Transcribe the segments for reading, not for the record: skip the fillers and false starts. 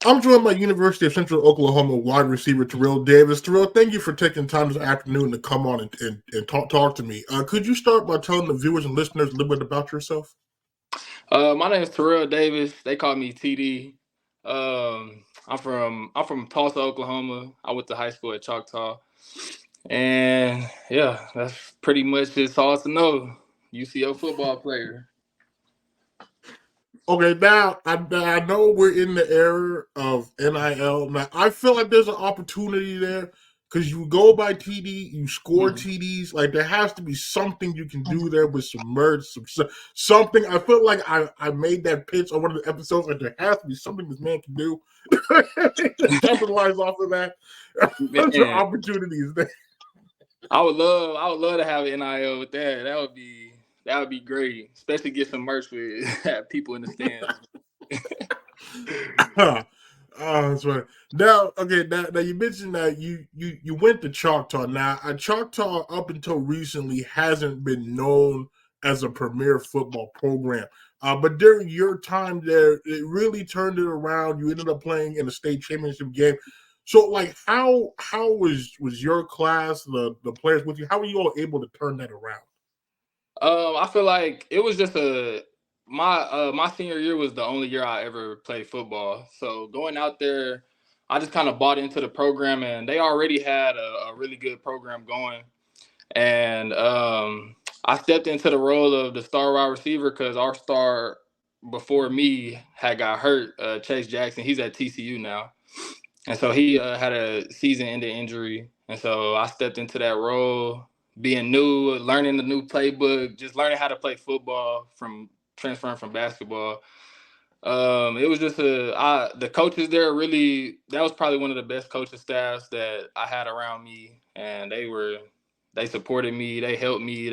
I'm joined by University of Central Oklahoma wide receiver Terrill Davis. Terrill, thank you for taking time this afternoon to come on and talk to me. Could you start by telling the viewers and listeners a little bit about yourself? My name is Terrill Davis. They call me TD. I'm from Tulsa, Oklahoma. I went to high school at Choctaw, and yeah, that's pretty much just all to know. UCO football player. Okay, now I know we're in the era of NIL. Now I feel like there's an opportunity there because you go by TD, you score Mhm. TDs. Like there has to be something you can do there with some merch, something. I feel like I made that pitch on one of the episodes. Like there has to be something this man can do to capitalize off of that. There's your Man, opportunities there. I would love to have an NIL with that. That would be great, especially get some merch with have people in the stands. Oh, that's right. Now, okay, now you mentioned that you went to Choctaw. Now, Choctaw up until recently hasn't been known as a premier football program. But during your time there, it really turned it around. You ended up playing in a state championship game. So, like, how was your class, the players with you? How were you all able to turn that around? I feel like it was just my senior year was the only year I ever played football. So going out there, I just kind of bought into the program, and they already had a really good program going. And I stepped into the role of the star wide receiver because our star before me had got hurt. Chase Jackson, he's at TCU now, and so he had a season-ending injury, and so I stepped into that role, being new, learning the new playbook, just learning how to play football from transferring from basketball. It was just the coaches there really. That was probably one of the best coaching staffs that I had around me, and they supported me, they helped me,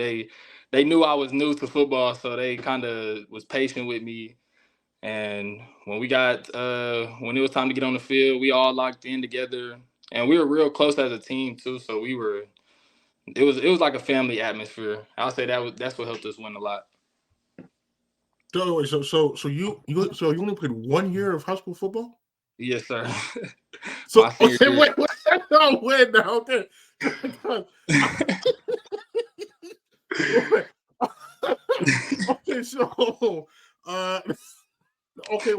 they knew I was new to football, so they kind of was patient with me. And when it was time to get on the field, we all locked in together, and we were real close as a team too. So it was like a family atmosphere. I'll say that's what helped us win a lot. So you only played 1 year of high school football? Yes, sir. So My senior okay, year. wait, no, wait now, okay. Okay, so uh okay,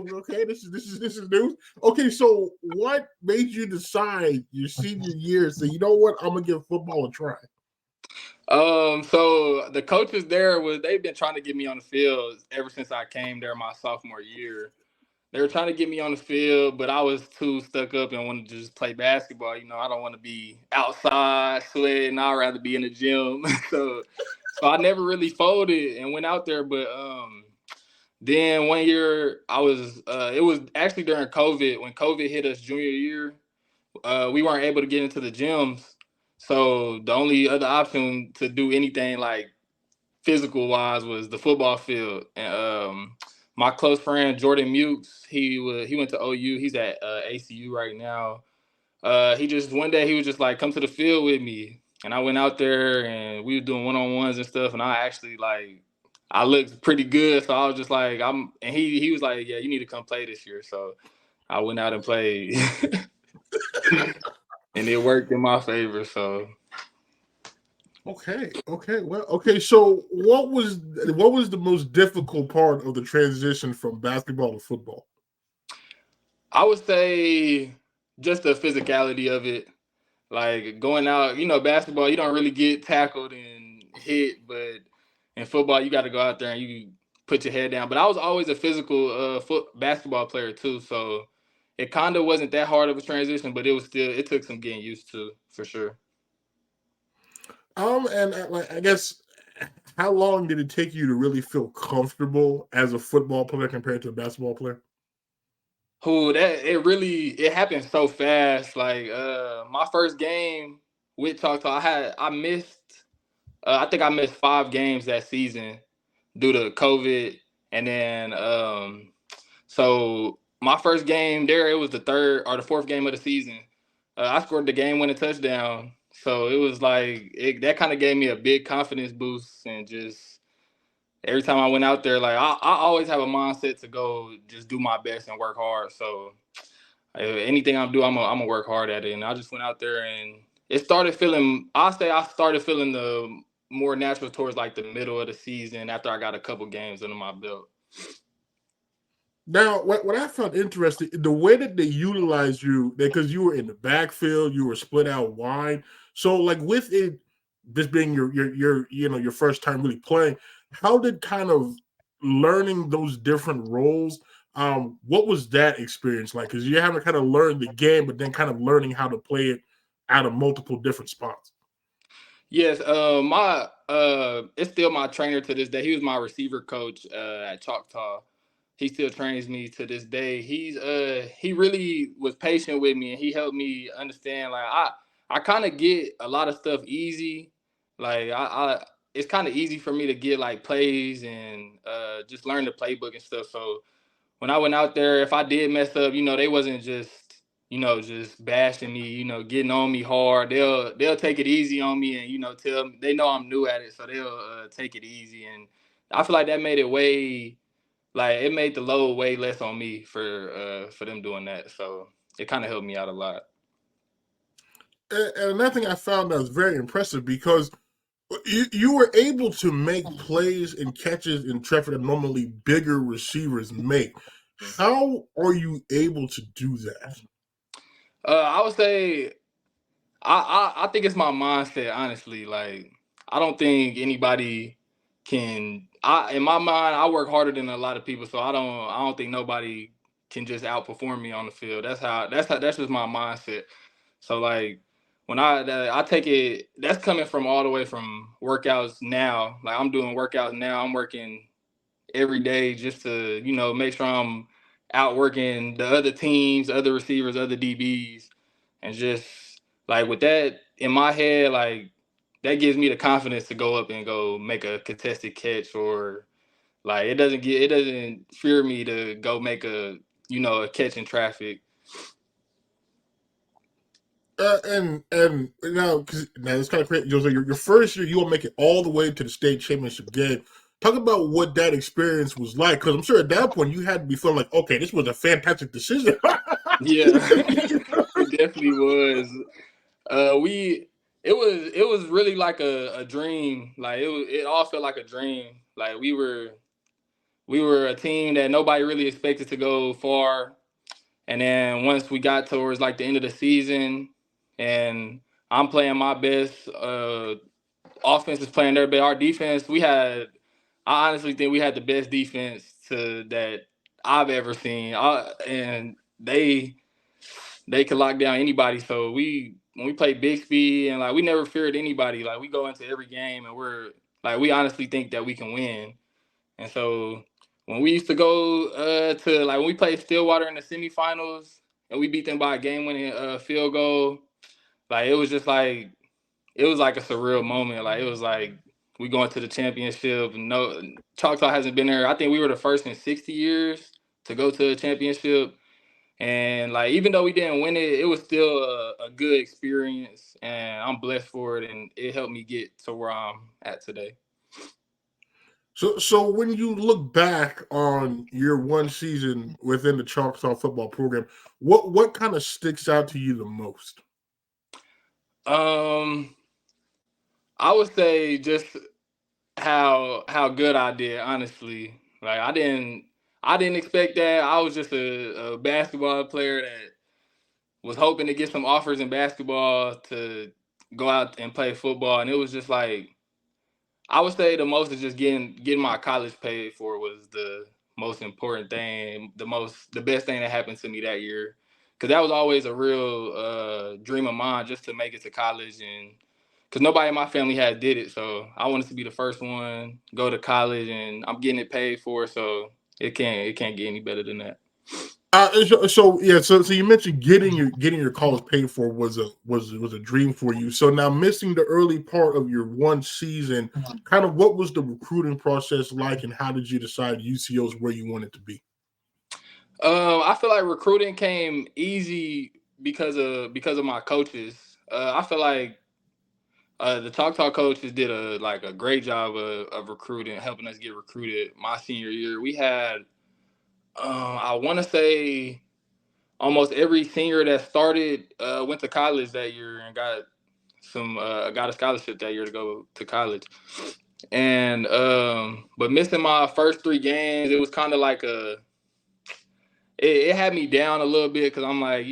this is news. Okay, so what made you decide your senior year? So you know what, I'm gonna give football a try. So the coaches there they've been trying to get me on the field ever since I came there my sophomore year. They were trying to get me on the field, but I was too stuck up and wanted to just play basketball. I don't want to be outside sweating. I'd rather be in the gym. So I never really folded and went out there. But then one year it was actually during COVID when COVID hit us junior year. We weren't able to get into the gyms. So the only other option to do anything like physical wise was the football field. And my close friend Jordan Mukes, he went to OU. He's at ACU right now. He just one day he was just like, come to the field with me, and I went out there and we were doing 1-on-ones and stuff. And I actually I looked pretty good, so I was just like, and he was like, yeah, you need to come play this year. So I went out and played, and it worked in my favor. So Okay, well, okay. So what was the most difficult part of the transition from basketball to football? I would say just the physicality of it. Like going out, basketball, you don't really get tackled and hit, but in football, you got to go out there and you put your head down. But I was always a physical basketball player too, so it kind of wasn't that hard of a transition, but it took some getting used to for sure. And like I guess, how long did it take you to really feel comfortable as a football player compared to a basketball player? Who that it happened so fast. Like my first game with Choctaw, I missed I think I missed 5 games that season due to COVID. And then so my first game there, it was the third or the fourth game of the season. I scored the game winning touchdown. So it was like that kind of gave me a big confidence boost, and just every time I went out there, like I always have a mindset to go just do my best and work hard. So anything I'm doing, I'm gonna work hard at it. And I just went out there and it started feeling. I started feeling the more natural towards like the middle of the season after I got a couple games under my belt. Now, what I found interesting, the way that they utilized you, because you were in the backfield, you were split out wide. So, like with it, this being your first time really playing, how did kind of learning those different roles? What was that experience like? Because you haven't kind of learned the game, but then kind of learning how to play it out of multiple different spots. Yes, it's still my trainer to this day. He was my receiver coach at Choctaw. He still trains me to this day. He really was patient with me and he helped me understand. Like I kind of get a lot of stuff easy. Like I it's kind of easy for me to get like plays and just learn the playbook and stuff. So when I went out there, if I did mess up, they wasn't just, just bashing me, getting on me hard. They'll take it easy on me and, tell me they know I'm new at it. So they'll take it easy. And I feel like that made it it made the load way less on me for them doing that. So it kind of helped me out a lot. And another thing I found that was very impressive because you were able to make plays and catches in traffic that normally bigger receivers make. How are you able to do that? I would say I think it's my mindset, honestly. Like I don't think anybody can. In my mind, I work harder than a lot of people, so I don't think nobody can just outperform me on the field. That's just my mindset. So like when I take it, that's coming from all the way from workouts now. Like I'm doing workouts now. I'm working every day just to make sure I'm outworking the other teams, other receivers, other DBs, and just like with that in my head, like that gives me the confidence to go up and go make a contested catch or like it doesn't fear me to go make a catch in traffic. And now, because now it's kind of crazy. Your first year, you will make it all the way to the state championship game. Talk about what that experience was like, because I'm sure at that point you had to be feeling like, okay, this was a fantastic decision. Yeah, it definitely was. It was really like a dream. Like it all felt like a dream. Like we were a team that nobody really expected to go far. And then once we got towards like the end of the season and I'm playing my best, offense is playing their best. Our defense, I honestly think we had the best defense that I've ever seen. And they could lock down anybody. So when we play Bixby and like we never feared anybody. Like we go into every game and we honestly think that we can win. And so when we used to go to like when we played Stillwater in the semifinals and we beat them by a game-winning field goal, like it was like a surreal moment. Like it was like we going to the championship. No, Choctaw hasn't been there. I think we were the first in 60 years to go to a championship. And like even though we didn't win it, it was still a good experience, and I'm blessed for it. And it helped me get to where I'm at today. So when you look back on your one season within the Choctaw football program, what kind of sticks out to you the most? Um, I would say just how good I did. Honestly, like I didn't expect that. I was just a basketball player that was hoping to get some offers in basketball to go out and play football, and it was just like I would say the most is just getting my college paid for was the most important thing, the best thing that happened to me that year, because that was always a real dream of mine just to make it to college, and because nobody in my family had did it, so I wanted to be the first one, go to college, and I'm getting it paid for, so it can't get any better than that. So you mentioned getting your college paid for was a dream for you. So now missing the early part of your one season, kind of what was the recruiting process like, and how did you decide UCO is where you wanted to be? I feel like recruiting came easy because of my coaches. I feel like the Choctaw coaches did a great job of recruiting, helping us get recruited. My senior year, we had I want to say almost every senior that started went to college that year and got a scholarship that year to go to college. And but missing my first 3 games, it was kind of like it had me down a little bit because I'm like,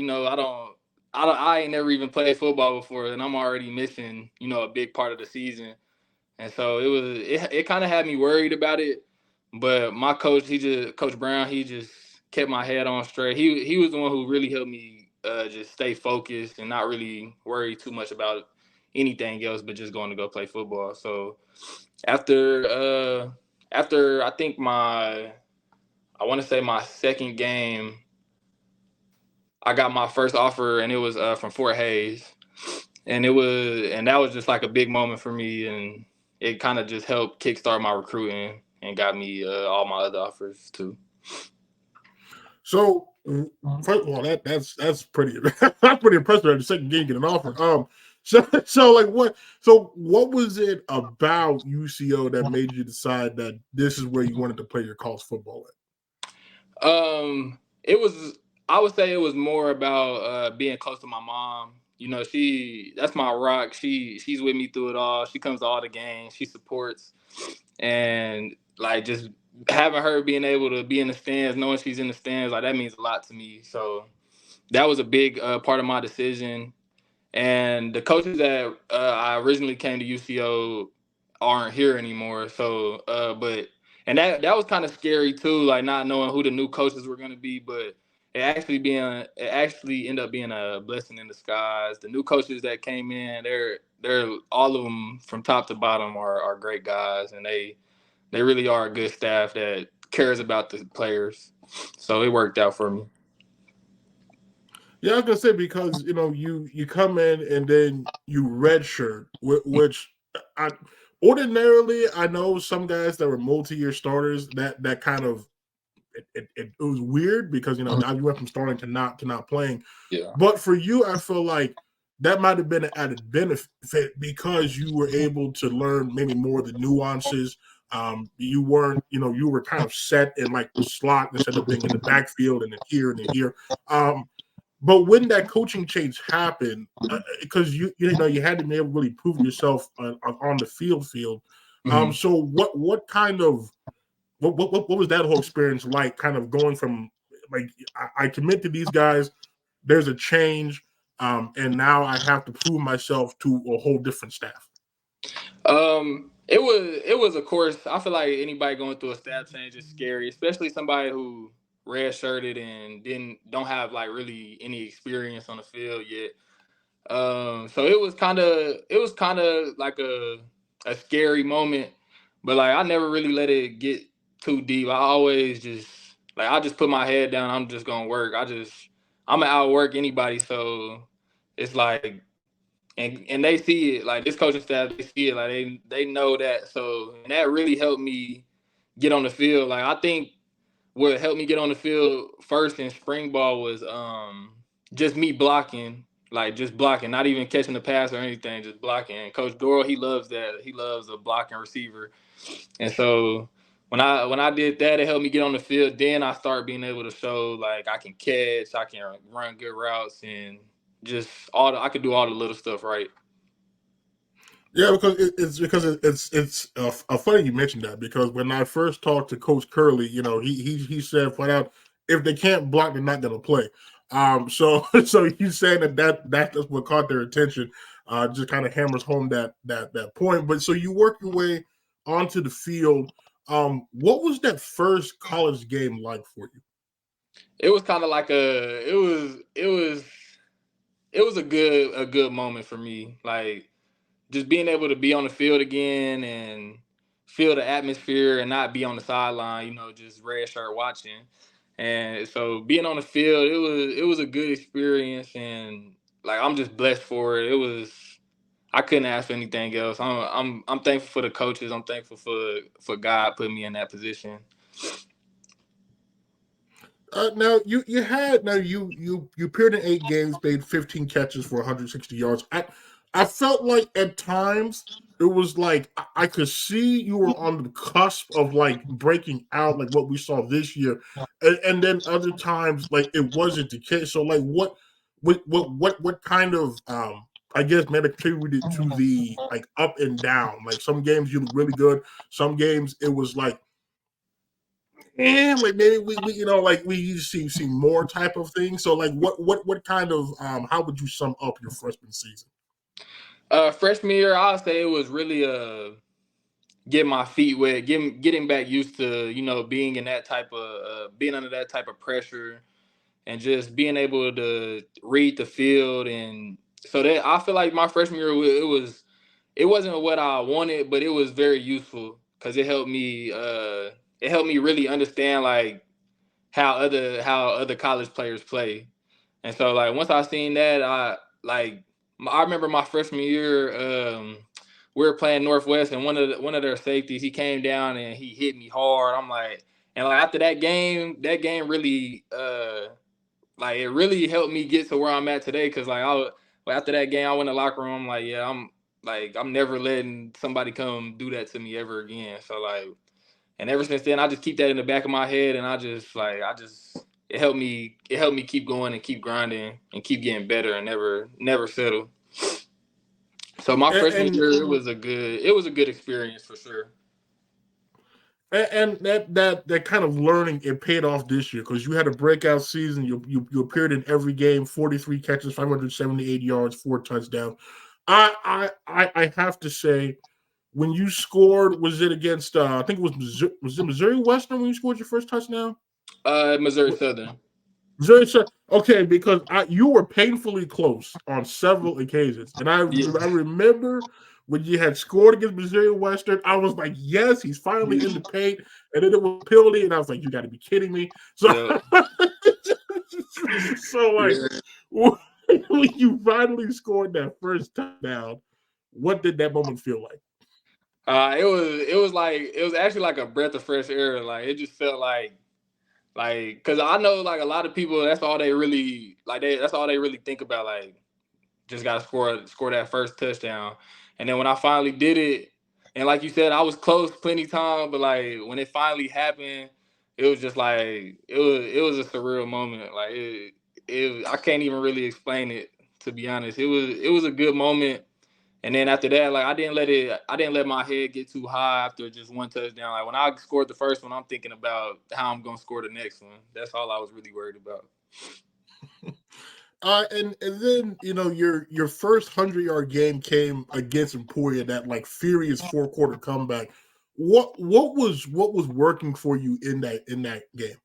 I ain't never even played football before, and I'm already missing, a big part of the season. And so it kind of had me worried about it. But my coach, Coach Brown, he just kept my head on straight. He was the one who really helped me just stay focused and not really worry too much about anything else, but just going to go play football. So after after I think I want to say my second game, I got my first offer, and it was from Fort Hayes, and that was just like a big moment for me, and it kind of just helped kickstart my recruiting and got me all my other offers too. So, first of all, that's pretty that's pretty impressive. At the second game, get an offer. What was it about UCO that made you decide that this is where you wanted to play your college football at? I would say it was more about being close to my mom. That's my rock. She's with me through it all. She comes to all the games. She supports, and like just having her being able to be in the stands, knowing she's in the stands, like that means a lot to me. So that was a big part of my decision. And the coaches that I originally came to UCO aren't here anymore. So, and that was kind of scary too, like not knowing who the new coaches were going to be. But it actually ended up being a blessing in disguise. The new coaches that came in, they're all of them from top to bottom are great guys, and they really are a good staff that cares about the players. So it worked out for me. Yeah, I was gonna say because you come in and then you redshirt, which ordinarily I know some guys that were multi-year starters that kind of it was weird because now you went from starting to not playing. Yeah. But for you, I feel like that might have been an added benefit because you were able to learn maybe more of the nuances. You weren't, you were kind of set in like the slot instead of being in the backfield and then here and then here. But when that coaching change happened, because you had to be able to really prove yourself on the field. Mm-hmm. So what kind of what was that whole experience like? Kind of going from like I commit to these guys, there's a change, and now I have to prove myself to a whole different staff. It was of course. I feel like anybody going through a staff change is scary, especially somebody who redshirted and don't have like really any experience on the field yet. So it was kind of like a scary moment, but like I never really let it get too deep. I just put my head down. I'm just gonna work. I'm gonna outwork anybody. So it's like, and they see it, like this coaching staff, they see it, like they know that. So, and that really helped me get on the field. Like I think what helped me get on the field first in spring ball was just me blocking, like just blocking, not even catching the pass or anything, just blocking. And Coach Doral, he loves that. He loves a blocking receiver. And so when I did that, it helped me get on the field. Then I started being able to show like I can catch, I can run good routes, and just I could do all the little stuff right. Yeah, because it's funny you mentioned that because when I first talked to Coach Curlee, he said flat out if they can't block, they're not going to play. So he's saying that's what caught their attention. Just kind of hammers home that point. But so you work your way onto the field. What was that first college game like for you? It was kind of like it was a good moment for me. Like just being able to be on the field again and feel the atmosphere and not be on the sideline, just red shirt watching. And so being on the field, it was a good experience, and like I'm just blessed for it. I couldn't ask for anything else. I'm thankful for the coaches. I'm thankful for God putting me in that position. Now you appeared in 8 games, made 15 catches for 160 yards. I felt like at times it was like I could see you were on the cusp of like breaking out, like what we saw this year, and then other times like it wasn't the case. So like what kind of I guess made attributed to the like up and down. Like some games you look really good, some games it was like maybe we like we see more type of thing. So like what kind of how would you sum up your freshman season? Freshman year, I'll say it was really getting my feet wet, getting back used to being in that type of being under that type of pressure, and just being able to read the field. And so that I feel like my freshman year it wasn't what I wanted, but it was very useful because it helped me really understand like how other college players play. And so like once I seen that, I remember my freshman year, we were playing Northwest, and one of their safeties, he came down and he hit me hard. I'm like, and like after that game really like it really helped me get to where I'm at today. Cause after that game, I went in the locker room. I'm like, yeah, I'm never letting somebody come do that to me ever again. So like, and ever since then, I just keep that in the back of my head, and I just it helped me keep going and keep grinding and keep getting better and never settle. So my freshman And year, it was a good experience for sure. and that kind of learning it paid off this year because you had a breakout season. You appeared in every game, 43 catches, 578 yards, 4 touchdowns. I have to say, when you scored, was it against? I think it was it Missouri Western when you scored your first touchdown? Missouri Southern. Missouri Southern. Okay, because you were painfully close on several occasions, and Yeah. I remember when you had scored against Missouri Western. I was like, yes, he's finally in the paint, and then it was penalty, and I was like, you got to be kidding me. So, Yeah. so like Yeah. when you finally scored that first touchdown, what did that moment feel like? It was actually like a breath of fresh air. Like it just felt like because I know like a lot of people that's all they really think about, like just gotta score that first touchdown. And then when I finally did it, and like you said, I was close plenty time, but like when it finally happened, it was just like it was a surreal moment. Like it I can't even really explain it, to be honest. It was a good moment. And then after that, like I didn't let my head get too high after just one touchdown. Like when I scored the first one, I'm thinking about how I'm gonna score the next one. That's all I was really worried about. And then your first 100-yard game came against Emporia, that like furious 4-quarter comeback. What was working for you in that game?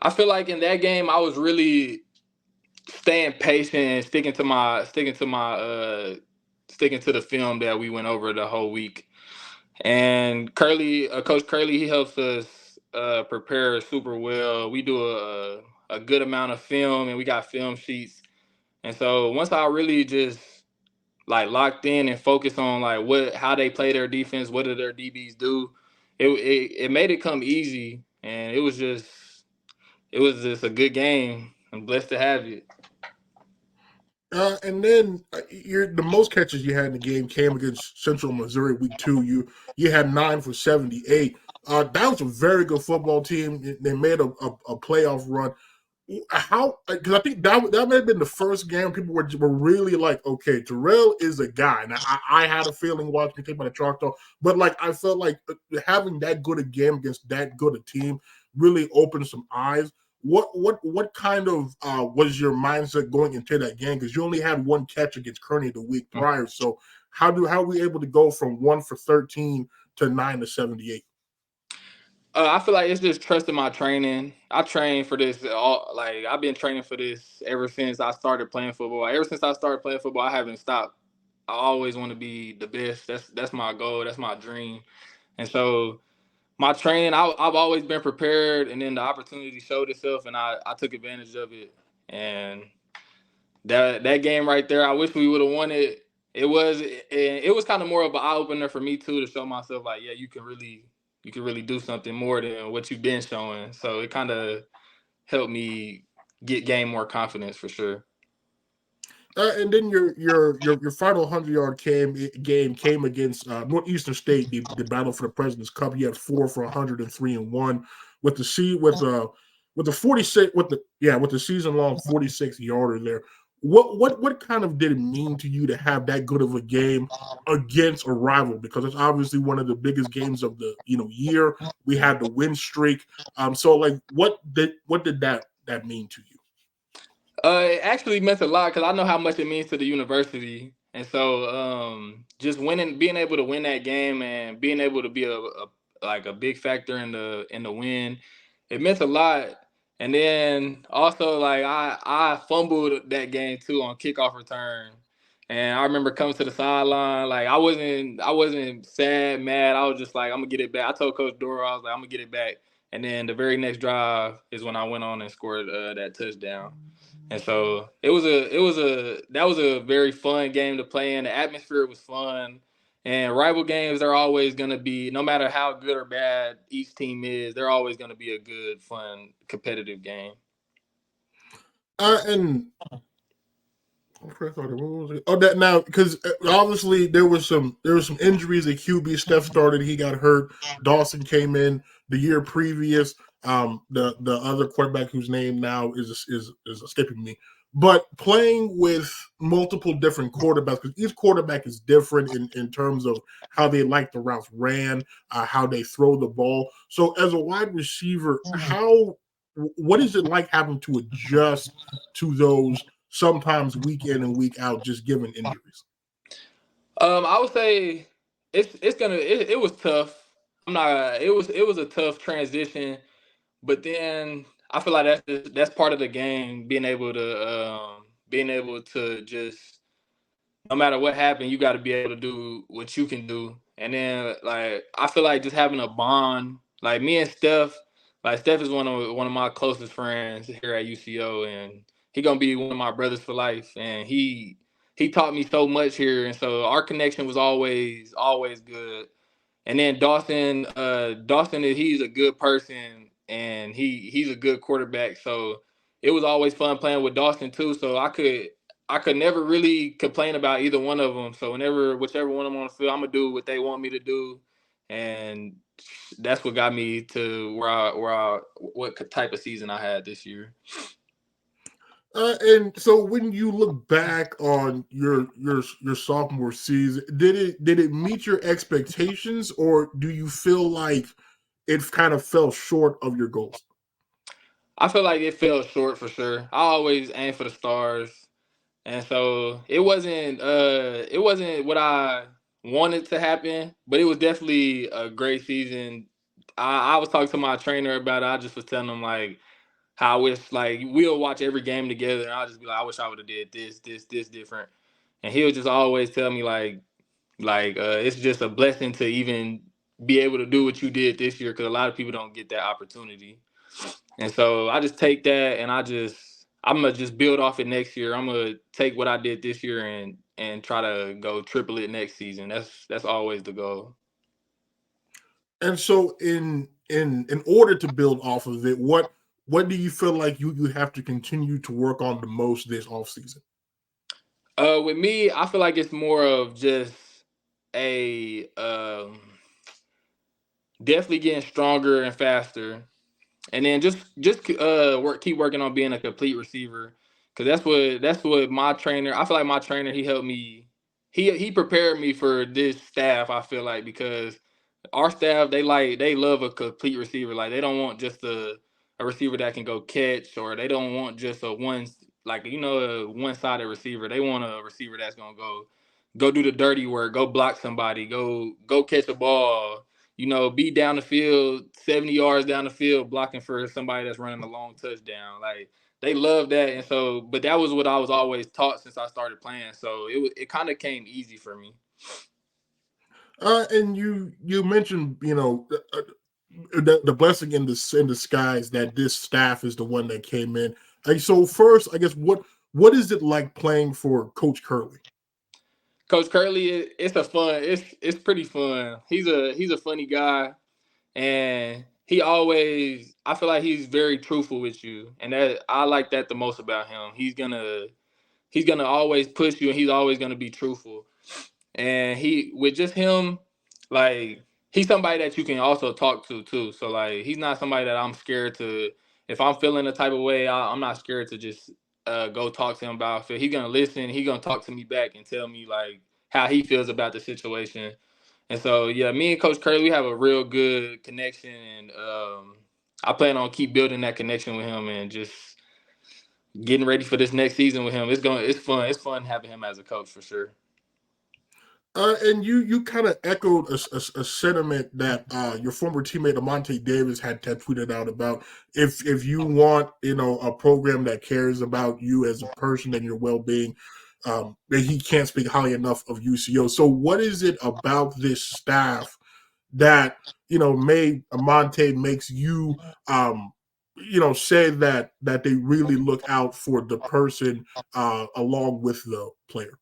I feel like in that game I was really staying patient and sticking to the film that we went over the whole week. And Coach Curlee, he helps us prepare super well. We do a good amount of film, and we got film sheets. And so once I really just like locked in and focused on like how they play their defense, what do their DBs do, it made it come easy, and it was just a good game. I'm blessed to have it. And then the most catches you had in the game came against Central Missouri week 2. You had 9 for 78. That was a very good football team. They made a playoff run. How? Because I think that may have been the first game people were really like, okay, Terrill is a guy. Now I had a feeling watching him take by the Choctaw, but like I felt like having that good a game against that good a team really opened some eyes. What kind of was your mindset going into that game? Because you only had one catch against Kearney the week prior. So how are we able to go from 1 for 13 to 9 for 78? I feel like it's just trusting my training. I train for this like I've been training for this ever since I started playing football. Ever since I started playing football, I haven't stopped. I always want to be the best. That's my goal. That's my dream. And so my training, I've always been prepared, and then the opportunity showed itself, and I took advantage of it. And that game right there, I wish we would have won it. It was kind of more of an eye opener for me too, to show myself like, yeah, you can really do something more than what you've been showing. So it kind of helped me gain more confidence for sure. And then your final 100-yard game came against Northeastern State, the battle for the President's Cup. You had 4 for 103-1 with with the 46 with the season long 46-yarder there. What kind of did it mean to you to have that good of a game against a rival? Because it's obviously one of the biggest games of the year. We had the win streak. So like what did that mean to you? It actually meant a lot because I know how much it means to the university, and so just winning, being able to win that game, and being able to be a big factor in the win, it meant a lot. And then also like I fumbled that game too on kickoff return, and I remember coming to the sideline like I wasn't sad, mad. I was just like I'm gonna get it back. I told Coach Dora I was like I'm gonna get it back, and then the very next drive is when I went on and scored that touchdown. And so that was a very fun game to play in. The atmosphere was fun. And rival games are always gonna be, no matter how good or bad each team is, they're always gonna be a good, fun, competitive game. And oh, that now because obviously there was some injuries at QB. Steph started, he got hurt. Dawson came in the year previous. The other quarterback whose name now is escaping me. But playing with multiple different quarterbacks, because each quarterback is different in terms of how they like the routes ran, how they throw the ball. So as a wide receiver, what is it like having to adjust to those sometimes week in and week out, just given injuries? I would say it was tough. I'm not. It was a tough transition, but then I feel like that's part of the game. Being able to just, no matter what happened, you got to be able to do what you can do. And then like I feel like just having a bond, like me and Steph, like Steph is one of my closest friends here at UCO, and he gonna be one of my brothers for life. And he taught me so much here, and so our connection was always good. And then Dawson he's a good person, and he's a good quarterback. So it was always fun playing with Dawson too. So I could never really complain about either one of them. So whichever one of them on the field, I'm gonna do what they want me to do, and that's what got me to what type of season I had this year. And so when you look back on your sophomore season, did it meet your expectations, or do you feel like it kind of fell short of your goals? I feel like it fell short for sure. I always aim for the stars. And so it wasn't what I wanted to happen, but it was definitely a great season. I was talking to my trainer about it. I just was telling him like how I wish like we'll watch every game together, and I'll just be like, I wish I would have did this different. And he'll just always tell me it's just a blessing to even be able to do what you did this year, because a lot of people don't get that opportunity. And so I just take that, and I'm gonna just build off it next year. I'm gonna take what I did this year and try to go triple it next season. That's always the goal. And so in order to build off of it, what do you feel like you have to continue to work on the most this offseason? With me, I feel like it's more of just a definitely getting stronger and faster, and then just keep working on being a complete receiver, because that's what my trainer. I feel like my trainer, he helped me. He prepared me for this staff. I feel like, because our staff, they love a complete receiver. Like they don't want just a receiver that can go catch, or they don't want just a one sided receiver. They want a receiver that's gonna go do the dirty work, go block somebody, go catch a ball. Be down the field, 70 yards down the field, blocking for somebody that's running a long touchdown. Like they love that, and so, but that was what I was always taught since I started playing. So it kind of came easy for me. And you mentioned the blessing in disguise that this staff is the one that came in. So first, I guess what is it like playing for Coach Curlee? Coach Curlee, it's pretty fun. He's a funny guy, and I feel like he's very truthful with you, and that I like that the most about him. he's gonna always push you, and he's always gonna be truthful. And with just him, like he's somebody that you can also talk to too. So like he's not somebody that I'm scared to. If I'm feeling a type of way, I'm not scared to just go talk to him about how I feel. He's gonna listen. He's gonna talk to me back and tell me like how he feels about the situation. And so yeah, me and Coach Curlee, we have a real good connection, and I plan on keep building that connection with him and just getting ready for this next season with him. It's fun. It's fun having him as a coach for sure. And you kind of echoed a sentiment that your former teammate Amonte Davis had tweeted out about if you want a program that cares about you as a person and your well being, that he can't speak highly enough of UCO. So what is it about this staff that Amonte makes you say that they really look out for the person along with the player?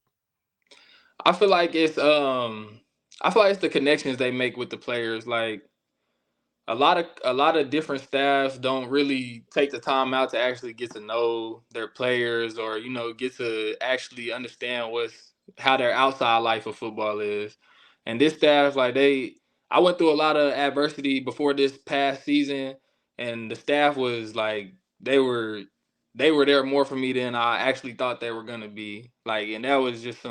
I feel like it's the connections they make with the players. Like a lot of different staffs don't really take the time out to actually get to know their players, or get to actually understand how their outside life of football is. And this staff, like I went through a lot of adversity before this past season, and the staff was like they were there more for me than I actually thought they were gonna be. Like, and that was just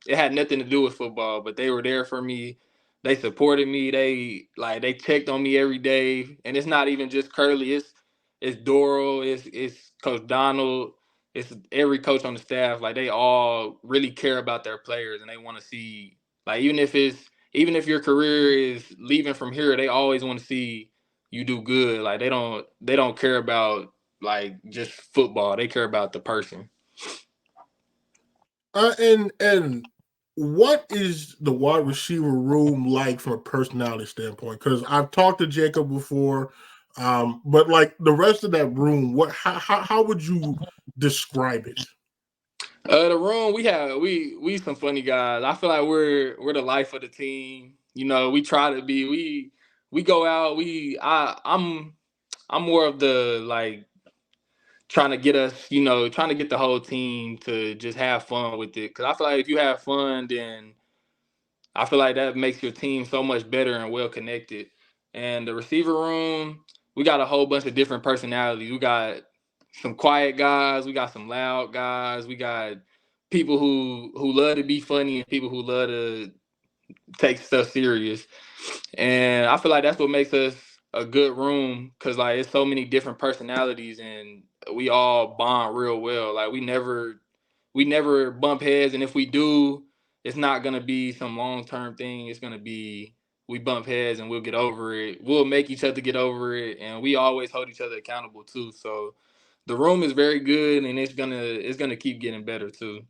it had nothing to do with football, but they were there for me. They supported me. They checked on me every day, and it's not even just Curlee. It's Doro. It's Coach Donald. It's every coach on the staff. Like, they all really care about their players, and they want to see, like, even if your career is leaving from here, they always want to see you do good. Like, they don't care about like just football. They care about the person. And what is the wide receiver room like from a personality standpoint? Because I've talked to Jacob before, but like the rest of that room, how would you describe it? The room, we some funny guys. I feel like we're the life of the team. We try to be. We go out. I'm more of the like trying to get us, trying to get the whole team to just have fun with it. Because I feel like if you have fun, then I feel like that makes your team so much better and well connected. And the receiver room, we got a whole bunch of different personalities. We got some quiet guys, we got some loud guys, we got people who love to be funny and people who love to take stuff serious. And I feel like that's what makes us a good room, because like it's so many different personalities and we all bond real well. Like we never bump heads, and if we do, it's not gonna be some long-term thing. It's gonna be we bump heads and we'll get over it. We'll make each other get over it, and we always hold each other accountable too. So the room is very good, and it's gonna keep getting better too.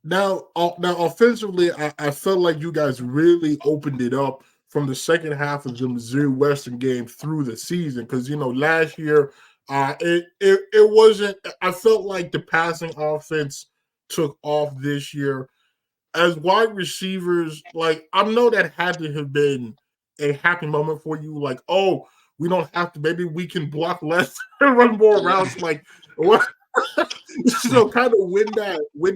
Now, offensively, I felt like you guys really opened it up from the second half of the Missouri Western game through the season. Because last year, it wasn't. I felt like the passing offense took off this year. As wide receivers, like I know that had to have been a happy moment for you. Like, oh, we don't have to. Maybe we can block less and run more routes. Like, what? So kind of when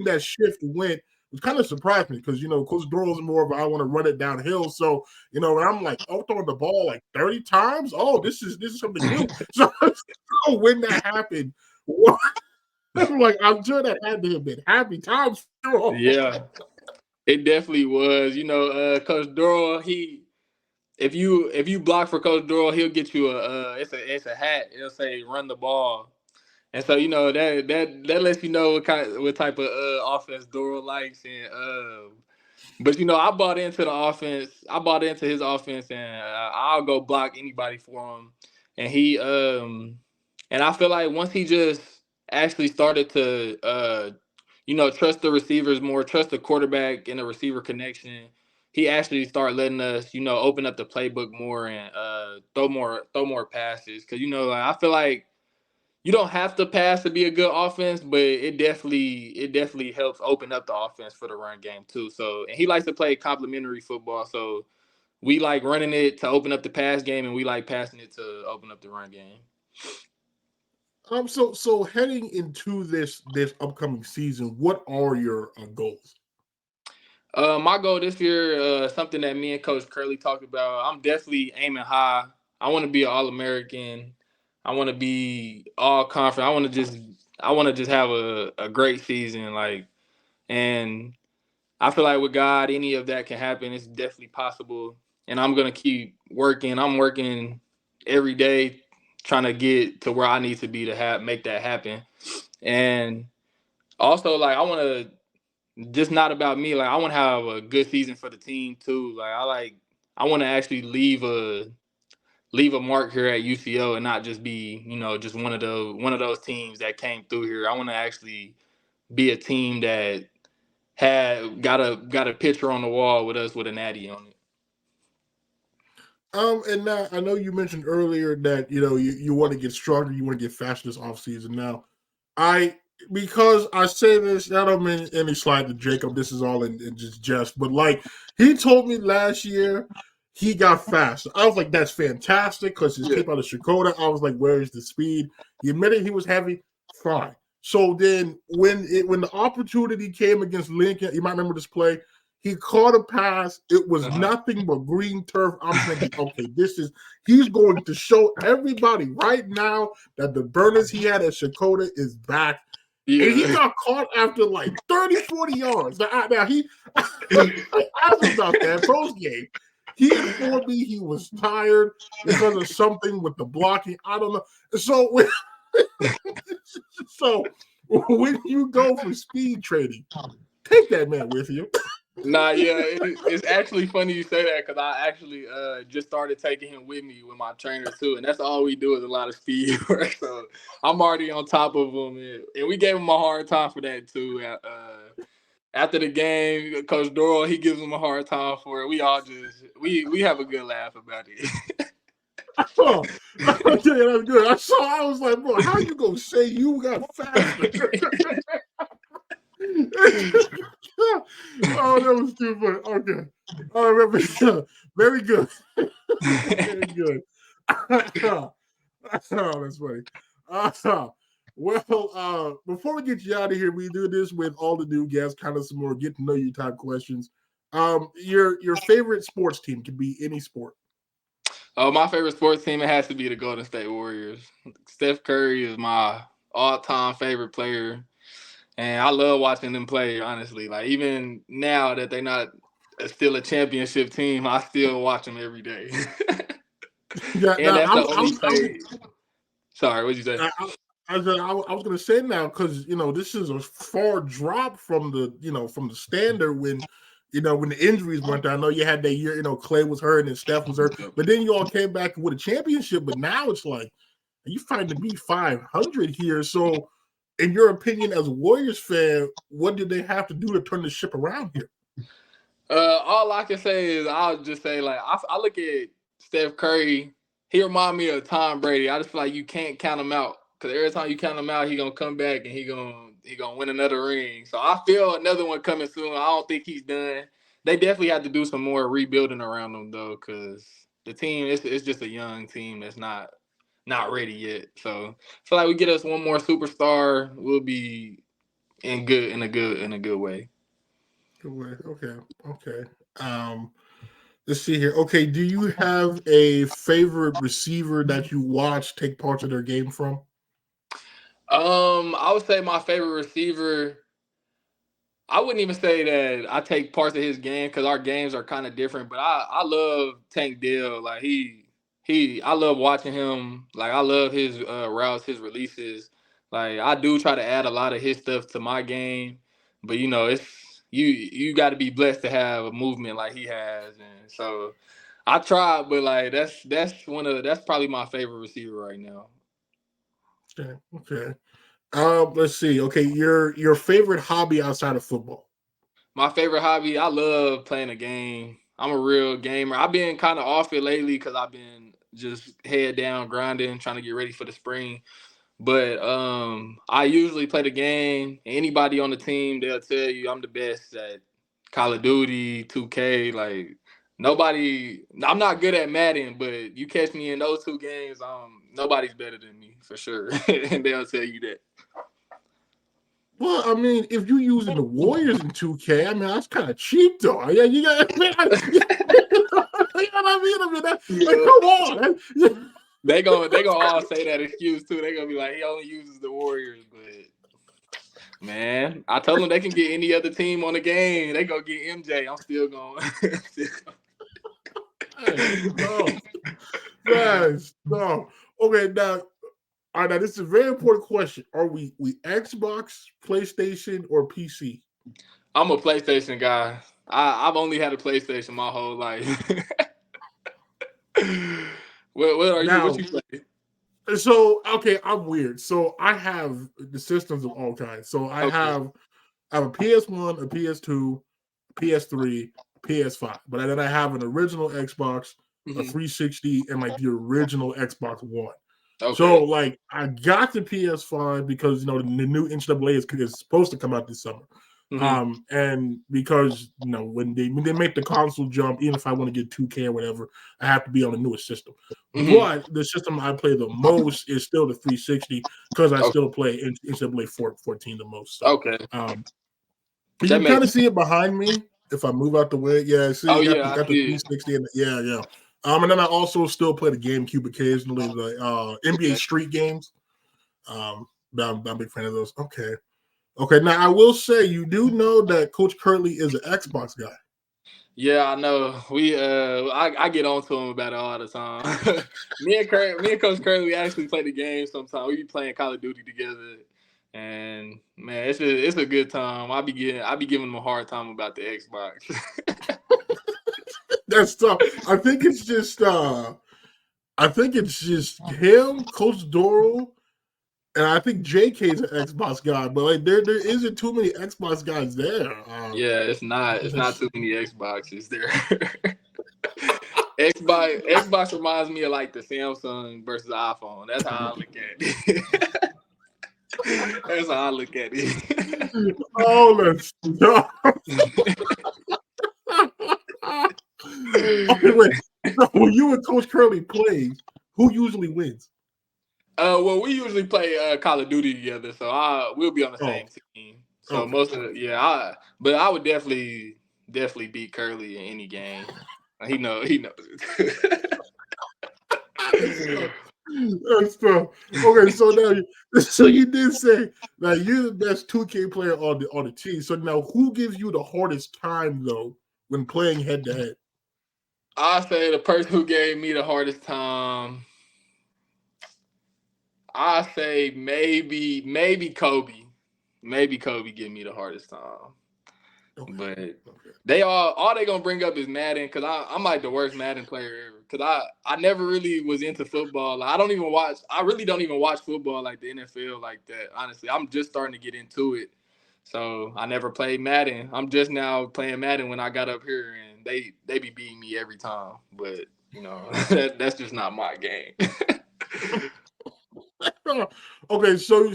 that shift went, it kind of surprised me because Coach Dorrell's more of I want to run it downhill. So and I'm like, oh, throwing the ball like 30 times. Oh, this is something new. So when that happened, I'm like, I'm sure that had to have been happy times. Yeah, it definitely was. Coach Doral, if you block for Coach Doral, he'll get you it's a hat. It'll say "run the ball," and so that lets you know what type of offense Doral likes. And but I bought into the offense. I bought into his offense, and I'll go block anybody for him. And and I feel like once he just actually started to trust the receivers more, trust the quarterback and the receiver connection, he actually started letting us, open up the playbook more and throw more passes. Because like, I feel like you don't have to pass to be a good offense, but it definitely helps open up the offense for the run game too. So, and he likes to play complementary football. So we like running it to open up the pass game, and we like passing it to open up the run game. So heading into this upcoming season, what are your goals? My goal this year, something that me and Coach Curlee talked about. I'm definitely aiming high. I want to be an All American. I want to be all conference. I want to just have a great season. And I feel like with God, any of that can happen. It's definitely possible. And I'm gonna keep working. I'm working every day, trying to get to where I need to be to make that happen. And also, I want to just not about me. I want to have a good season for the team too. I want to actually leave a mark here at UCO and not just be just one of those teams that came through here. I want to actually be a team that had got a picture on the wall with us with a natty on it. And now I know you mentioned earlier that you want to get stronger, you want to get faster this offseason. Now, because I say this, I don't mean any slide to Jacob. This is all in just jest, but he told me last year he got fast. I was like, that's fantastic because his tape out of Choctaw. I was like, where is the speed? He admitted he was heavy. Fine. So then when the opportunity came against Lincoln, you might remember this play. He caught a pass. It was nothing but green turf. I'm thinking, okay, he's going to show everybody right now that the burners he had at Choctaw is back. Yeah. And he got caught after 30, 40 yards. Now he asked him about that post game. He informed me he was tired because of something with the blocking. I don't know. So when you go for speed training, take that man with you. Nah, yeah, it's actually funny you say that because I actually just started taking him with me with my trainer too, and that's all we do is a lot of speed work. So I'm already on top of him, and we gave him a hard time for that too. After the game, Coach Doral, he gives him a hard time for it. We all we have a good laugh about it. Oh, okay, that's good. I was like, bro, how you gonna say you got faster? Oh, that was too funny. Okay. All right, very good. Very good. Oh, that's funny. Before we get you out of here, we do this with all the new guests, kind of some more get to know you type questions. Your favorite sports team can be any sport. Oh, my favorite sports team, it has to be the Golden State Warriors. Steph Curry is my all-time favorite player. And I love watching them play, honestly. Even now that they're not still a championship team, I still watch them every day. Yeah, and that's the only play. Sorry, what'd you say? I was going to say now because this is a far drop from the standard when the injuries went down. I know you had that year, Clay was hurt and Steph was hurt, but then you all came back with a championship. But now it's you fighting to be 500 here. So, in your opinion, as a Warriors fan, what did they have to do to turn the ship around here? All I can say is I'll just say I look at Steph Curry. He remind me of Tom Brady. I just feel like you can't count him out because every time you count him out, he gonna come back and he gonna win another ring. So I feel another one coming soon. I don't think he's done. They definitely have to do some more rebuilding around him though, because the team it's just a young team that's not ready yet. So I feel like we get us one more superstar, we'll be in a good way. Good way. Okay. Let's see here. Okay, do you have a favorite receiver that you watch take parts of their game from? I would say my favorite receiver. I wouldn't even say that I take parts of his game because our games are kind of different. But I love Tank Dell. I love watching him. I love his routes, his releases. I do try to add a lot of his stuff to my game, but it's you got to be blessed to have a movement like he has, and so I try. But that's probably my favorite receiver right now. Okay. Let's see. Okay, your favorite hobby outside of football? My favorite hobby, I love playing a game. I'm a real gamer. I've been kind of off it lately because I've been just head down grinding, trying to get ready for the spring. But I usually play the game. Anybody on the team, they'll tell you I'm the best at Call of Duty, 2K. I'm not good at Madden, but you catch me in those two games, nobody's better than me for sure. And they'll tell you that. Well, I mean, if you're using the Warriors in 2K, I mean, that's kind of cheap, though. Yeah, you got. You know what I mean? Like, come on. They gonna all say that excuse too. They gonna be like, he only uses the Warriors, but man, I told them they can get any other team on the game. They go get MJ. I'm still going. No. Okay, now. All right, now this is a very important question. Are we Xbox, PlayStation, or PC? I'm a PlayStation guy. I've only had a PlayStation my whole life. What are you? What you play? So okay, I'm weird. So I have the systems of all kinds. So I have a PS1, a PS2, a PS3, a PS5. But then I have an original Xbox, a 360, and like the original Xbox One. Okay. So, like, I got the PS5 because, you know, the new NCAA is supposed to come out this summer. And because, you know, when they make the console jump, even if I want to get 2K or whatever, I have to be on the newest system. But the system I play the most is still the 360 because I still play NCAA 14 the most. So, you can kind of see it behind me if I move out the way. Yeah, see, got the 360 and yeah. And then I also still play the GameCube occasionally, the NBA Street games. I'm a big fan of those. Okay. Now I will say, you do know that Coach Curlee is an Xbox guy. Yeah, I know. I get on to him about it all the time. me and Coach Curlee, we actually play the game sometimes. We be playing Call of Duty together, and man, it's a good time. I be giving him a hard time about the Xbox. That's tough. I think it's just him, Coach Doral, and I think JK's an Xbox guy. But like there isn't too many Xbox guys there. Yeah, it's not too many Xboxes there. Xbox reminds me of like the Samsung versus iPhone. That's how I look at it. That's how I look at it. Oh, that's tough. Okay, wait. So when you and Coach Curlee play, who usually wins? Well, we usually play Call of Duty together, so we'll be on the same team. So most of but I would definitely beat Curlee in any game. He knows it. That's tough. Okay, so you did say that you're the best 2K player on the team. So now, who gives you the hardest time though when playing head to head? I say the person who gave me the hardest time. I say maybe Kobe. Maybe Kobe give me the hardest time. But they all they gonna bring up is Madden, because I'm like the worst Madden player ever. Because I never really was into football. Like, I really don't even watch football like the NFL like that. Honestly, I'm just starting to get into it. So I never played Madden. I'm just now playing Madden when I got up here, and they be beating me every time. But you know, that's just not my game. Okay, so you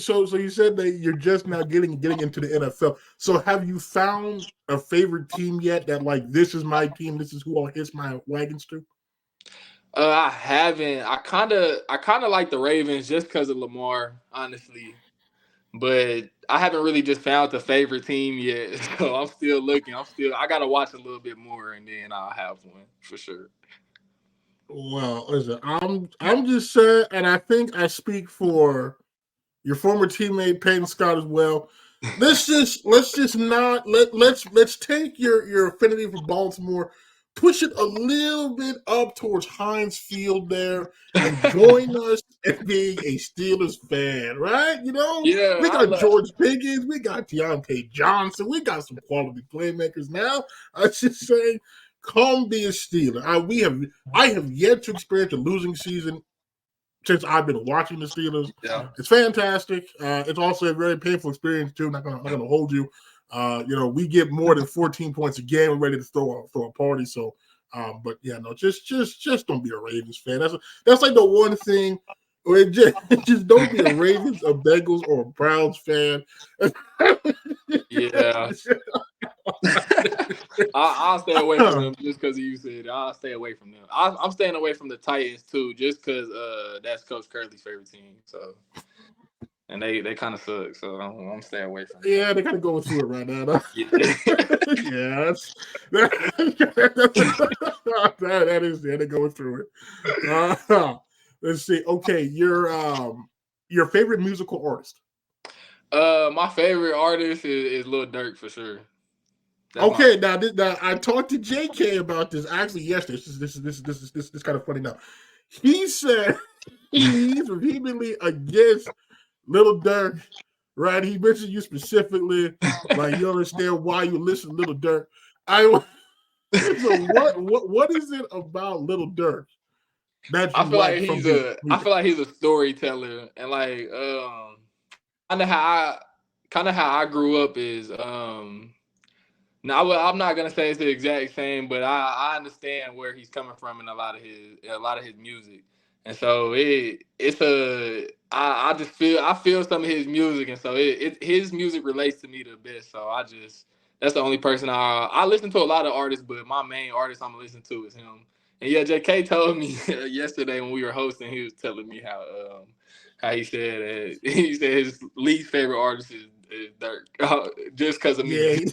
said that you're just now getting into the NFL. So have you found a favorite team yet that, like, this is my team, this is who I'll hitch my wagons to? I haven't. I kind of like the Ravens just because of Lamar, honestly. But I haven't really just found the favorite team yet. So I'm still looking. I gotta watch a little bit more, and then I'll have one for sure. Well, listen, I'm just saying, and I think I speak for your former teammate Peyton Scott as well. Let's take your affinity for Baltimore, push it a little bit up towards Heinz Field there, and join us in being a Steelers fan, right? You know, we got George Pickens, we got Deontay Johnson, we got some quality playmakers now. I should say, come be a Steeler. I have yet to experience a losing season since I've been watching the Steelers. Yeah. It's fantastic. It's also a very painful experience too. Not gonna hold you. You know, we get more than 14 points a game. We're ready to throw a party. So, but yeah, no, just don't be a Ravens fan. That's like the one thing. Or just don't be a Ravens, a Bengals, or a Browns fan. Yeah. I'll stay away from them just because you said it. I'll stay away from them. I'm staying away from the Titans too, just because that's Coach Curlee's favorite team. So, and they kind of suck. So I'm staying away from them. Yeah, they kind of going through it right now. Though. Yeah, that is. Yeah, they're going through it. Let's see. Okay, your favorite musical artist. My favorite artist is Lil Durk for sure. Okay, now I talked to JK about this actually yesterday. This is kind of funny now. He said he's vehemently against Lil Durk, right? He mentioned you specifically, like you understand why you listen to Lil Durk. So what is it about Lil Durk that you I feel like he's a storyteller, and like kind of how I grew up is now I'm not gonna say it's the exact same, but I understand where he's coming from in a lot of his music, and so I just feel some of his music, and so his music relates to me the best. So that's the only person I listen to a lot of artists, but my main artist I'm listening to is him. And yeah, JK told me yesterday when we were hosting, he was telling me how he said his least favorite artist is Durk, just because of me.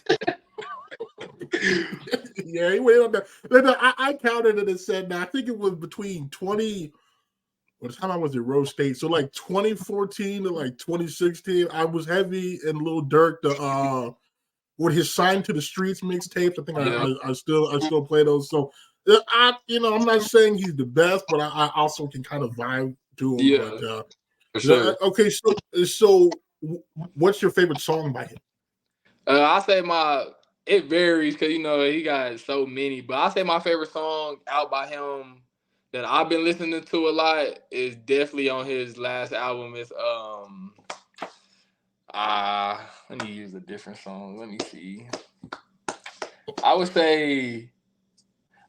Yeah, he went on that. I counted it and said, now I think it was between 20. What time I was at Rose State? So like 2014 to like 2016, I was heavy in Lil Durk. With his Sign to the Streets mixtapes, I think I still play those. So I'm not saying he's the best, but I also can kind of vibe to him. Yeah, but, for sure. Okay, so what's your favorite song by him? I say it varies because he got so many, but I say my favorite song out by him that I've been listening to a lot is definitely on his last album. It's let me use a different song. Let me see.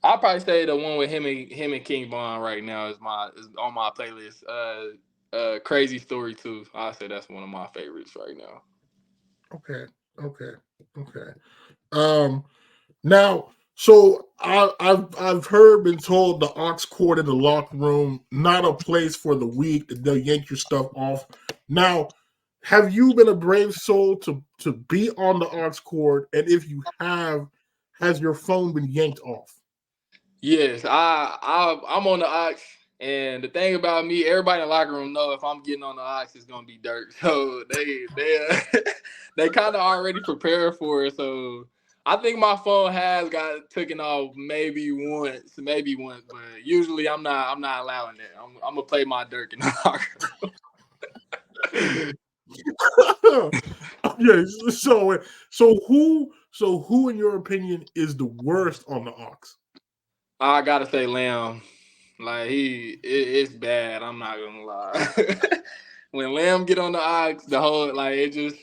I'll probably say the one with him and King Von right now is on my playlist. Crazy Story 2. I'll say that's one of my favorites right now. Okay. Now, so I've been told the aux court in the locker room not a place for the weak. They'll yank your stuff off. Now, have you been a brave soul to be on the aux court? And if you have, has your phone been yanked off? Yes, I'm on the aux, and the thing about me, everybody in the locker room know if I'm getting on the aux, it's gonna be Durk. So they kind of already prepared for it. So I think my phone has got taken off maybe once, but usually I'm not allowing that. I'm gonna play my Durk in the locker room. Okay, so who in your opinion is the worst on the aux? I gotta say Lamb. Like it's bad. I'm not gonna lie. When Lamb get on the aux, the whole it just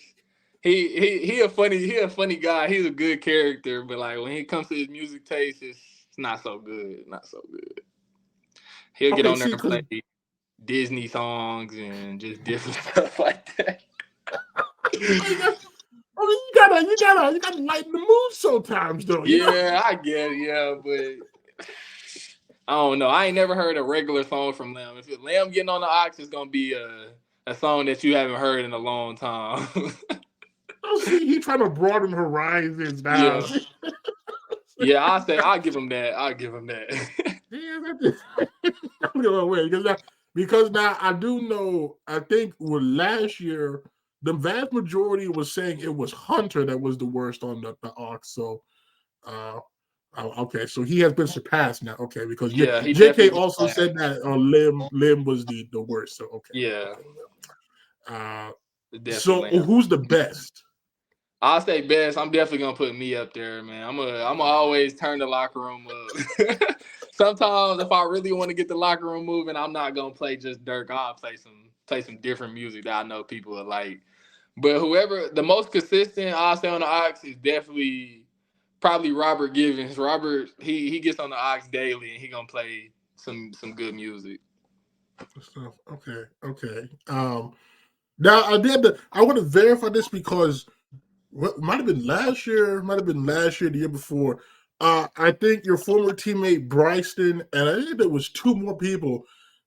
he a funny guy. He's a good character, but like when he comes to his music taste, it's not so good. Not so good. He'll get on there and play Disney songs and just different stuff like that. I mean, you gotta lighten the mood sometimes, though. Yeah, I get it. Yeah, but I don't know. I ain't never heard a regular song from Lamb. If Lamb getting on the aux, it's gonna be a song that you haven't heard in a long time. Oh, see, he trying to broaden horizons now. Yeah, I'll give him that. Yeah, because now I do know. I think with last year, the vast majority was saying it was Hunter that was the worst on the aux. So, okay, so he has been surpassed now. Okay, because JK also said that Lim was the worst. So okay, yeah. Okay. So who's the best? I'll say best. I'm definitely gonna put me up there, man. I'm gonna always turn the locker room up. Sometimes if I really want to get the locker room moving, I'm not gonna play just Durk. I'll play some different music that I know people will like. But whoever the most consistent I'll say on the aux is definitely probably Robert Givens. Robert, he gets on the aux daily and he gonna play some good music. Okay. Now I want to verify this because What might have been last year, the year before. I think your former teammate Bryson, and I think there was two more people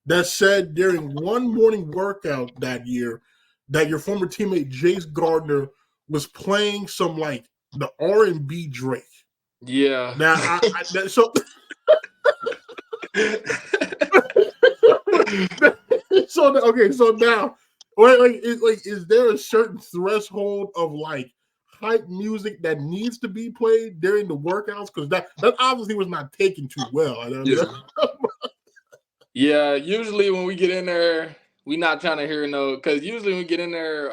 that said during one morning workout that year that your former teammate Jace Gardner was playing some like the R&B Drake. Yeah. Now, so so now, is there a certain threshold of like hype music that needs to be played during the workouts? Because that obviously was not taken too well. Yeah, usually when we get in there, we not trying to hear no, because usually when we get in there,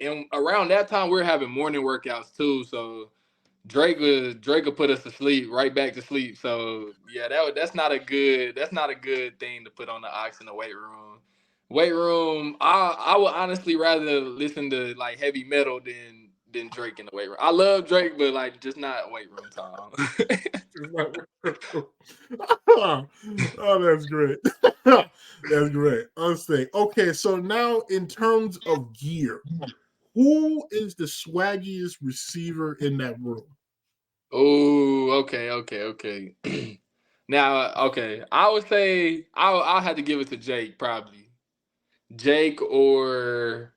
and around that time we're having morning workouts too. So Drake will put us to sleep, right back to sleep. So yeah, that's not a good thing to put on the ox in the weight room. Weight room, I would honestly rather listen to like heavy metal than Drake in the weight room. I love Drake, but like just not weight room time. Oh, that's great. That's great. Let's see. Okay, so now in terms of gear, who is the swaggiest receiver in that room? Oh, okay. Now, okay, I would say I'll have to give it to Jake probably. Jake or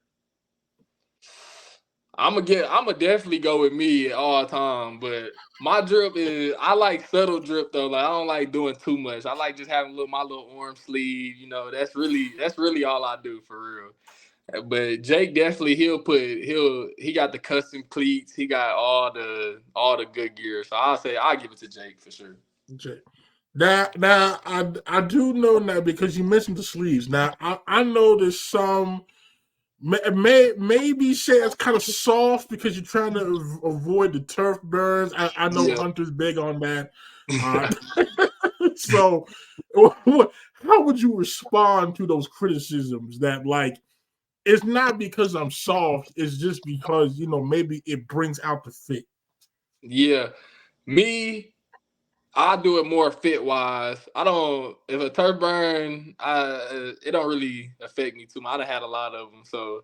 I'm gonna definitely go with me all time, but my drip is I like subtle drip though. Like I don't like doing too much. I like just having my little arm sleeve. You know, that's really all I do for real. But Jake definitely he got the custom cleats. He got all the good gear. So I'll give it to Jake for sure. Okay. Now, I do know now because you mentioned the sleeves. Now, I know there's some maybe say it's kind of soft because you're trying to avoid the turf burns. I know Yeah. Hunter's big on that. Uh, so, how would you respond to those criticisms that like it's not because I'm soft, it's just because maybe it brings out the fit. Yeah. Me, I do it more fit wise. I don't if a turf burn, it don't really affect me too much. I done had a lot of them, so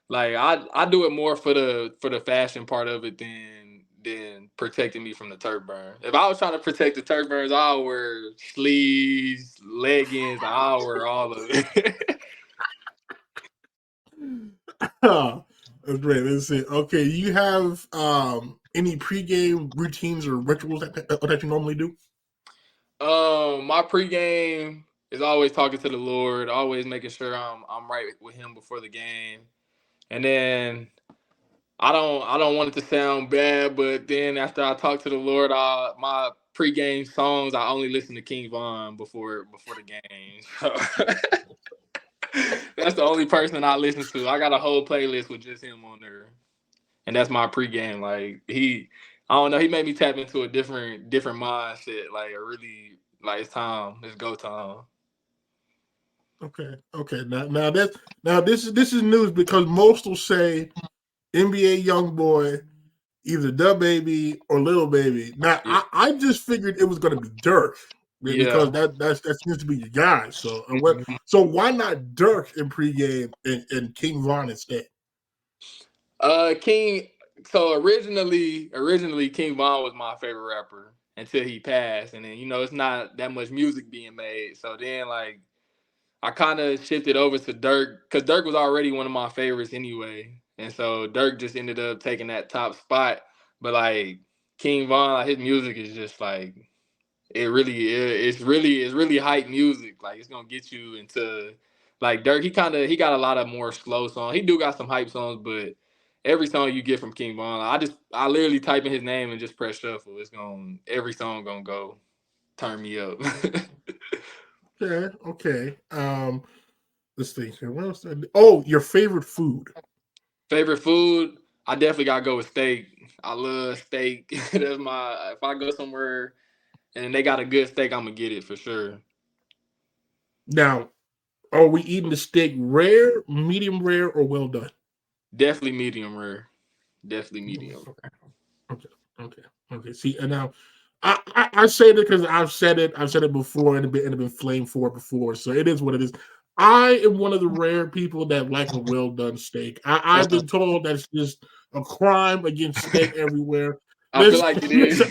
like I do it more for the fashion part of it than protecting me from the turf burn. If I was trying to protect the turf burns, I'll wear sleeves, leggings, I'll wear all of it. That's great. Let's see. Okay, you have any pregame routines or rituals that you normally do? My pregame is always talking to the Lord, always making sure I'm right with Him before the game, and then I don't want it to sound bad, but then after I talk to the Lord, my pregame songs I only listen to King Von before the game. So that's the only person I listen to. I got a whole playlist with just him on there, and that's my pregame. Like I don't know, he made me tap into a different mindset. Like a really like it's go time. Okay. Now this is news because most will say NBA young boy, either the baby or little baby. Now Yeah, I just figured it was going to be Dirk because yeah. that seems to be your guy. So Mhm. so why not Dirk in pregame and King Von instead? King. So originally King Von was my favorite rapper until he passed, and then it's not that much music being made. So then like I kind of shifted over to Dirk because Dirk was already one of my favorites anyway, and so Dirk just ended up taking that top spot. But like King Von, like, his music is just like it's really hype music. Like it's gonna get you into like Dirk. He got a lot of more slow songs. He do got some hype songs, but every song you get from King Von, like, I literally type in his name and just press shuffle. Every song gonna go turn me up. Okay. Let's think here. What else? Oh, your favorite food? Favorite food, I definitely gotta go with steak. I love steak. That's if I go somewhere and they got a good steak, I'm gonna get it for sure. Now, are we eating the steak rare, medium rare, or well done? Definitely medium rare. Definitely medium. Okay, okay. See, and now I say it because I've said it before and it been flamed for it before, so it is what it is. I am one of the rare people that like a well done steak. I've been told that's just a crime against steak everywhere. I feel like it is.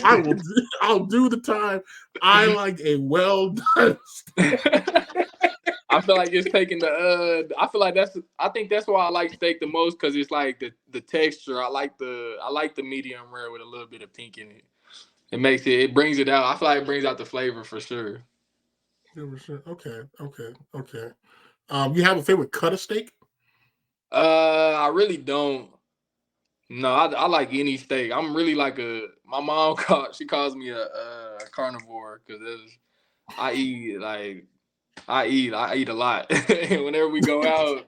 I'll do the time. I like a well done steak. I feel like it's taking the. I feel like I think that's why I like steak the most, because it's like the texture. I like the medium rare with a little bit of pink in it. It brings it out. I feel like it brings out the flavor for sure. Okay. You have a favorite cut of steak? I really don't. No, I like any steak. I'm really like my mom calls me a carnivore, because I eat a lot. And whenever we go out,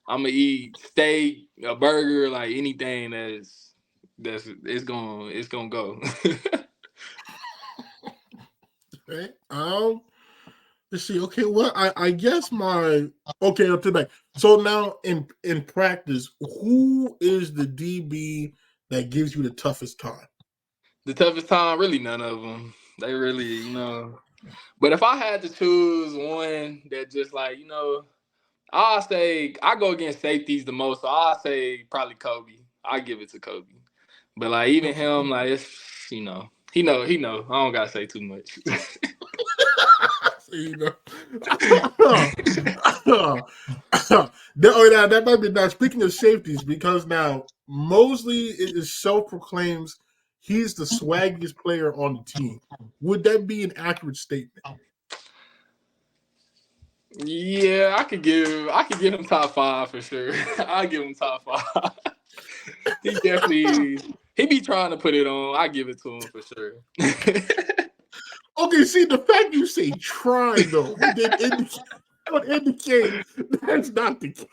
I'm gonna eat steak, a burger, like anything it's gonna go. Okay. Let's see. Okay, well, I guess up to that. So now in practice, who is the DB that gives you the toughest time? The toughest time, really none of them. They really, But if I had to choose one that just like, I'll say I go against safeties the most, so I'll say probably Kobe. I give it to Kobe. But like even him, like it's he know. I don't gotta say too much. That might be now. Speaking of safeties, because now Mosley is self-proclaims he's the swaggiest player on the team. Would that be an accurate statement? Yeah, I could give him top 5 for sure. I'll give him top 5. He be trying to put it on. I give it to him for sure. Okay, see, the fact you say try though would indicate that's not the case.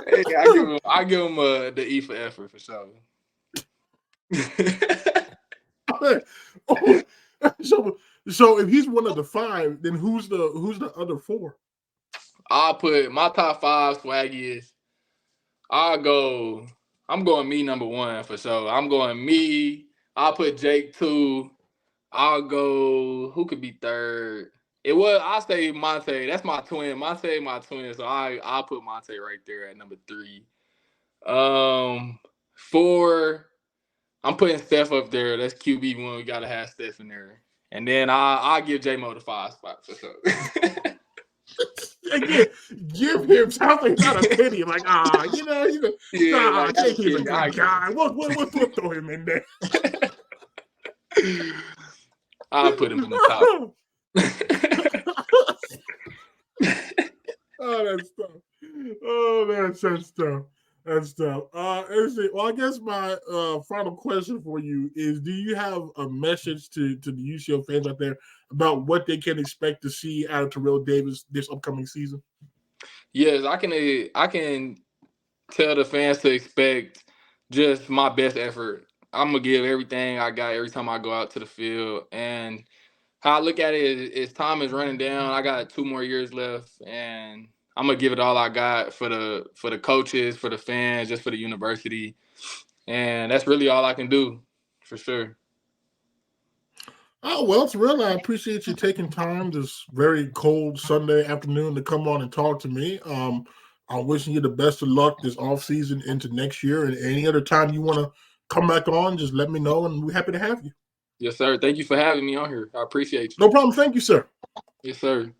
Hey, I give him the E for effort for sure. So if he's one of the 5, then who's the other 4? I'll put my top 5 swaggiest. I'm going me number 1 for sure. I'm going me. I'll put Jake 2. I'll go. Who could be 3rd? I'll say Monte. That's my twin. Monte, my twin. So I'll put Monte right there at number 3. 4. I'm putting Steph up there. That's QB1. We gotta have Steph in there. And then I'll give J-Mo the 5 spot for sure. Again, give him something, not a pity. Like, take him a good guy. We'll throw him in there. I'll put him in the top. Oh, that's tough. Oh, that's tough. That's tough. Well, I guess my final question for you is: do you have a message to the UCO fans out there about what they can expect to see out of Terrill Davis this upcoming season? Yes, I can tell the fans to expect just my best effort. I'm gonna give everything I got every time I go out to the field. And how I look at it is time is running down. I got 2 more years left, and I'm gonna give it all I got for the coaches, for the fans, just for the university. And that's really all I can do, for sure. Oh, well, Terrill, I appreciate you taking time this very cold Sunday afternoon to come on and talk to me. I'm wishing you the best of luck this offseason into next year. And any other time you want to come back on, just let me know, and we're happy to have you. Yes, sir. Thank you for having me on here. I appreciate you. No problem. Thank you, sir. Yes, sir.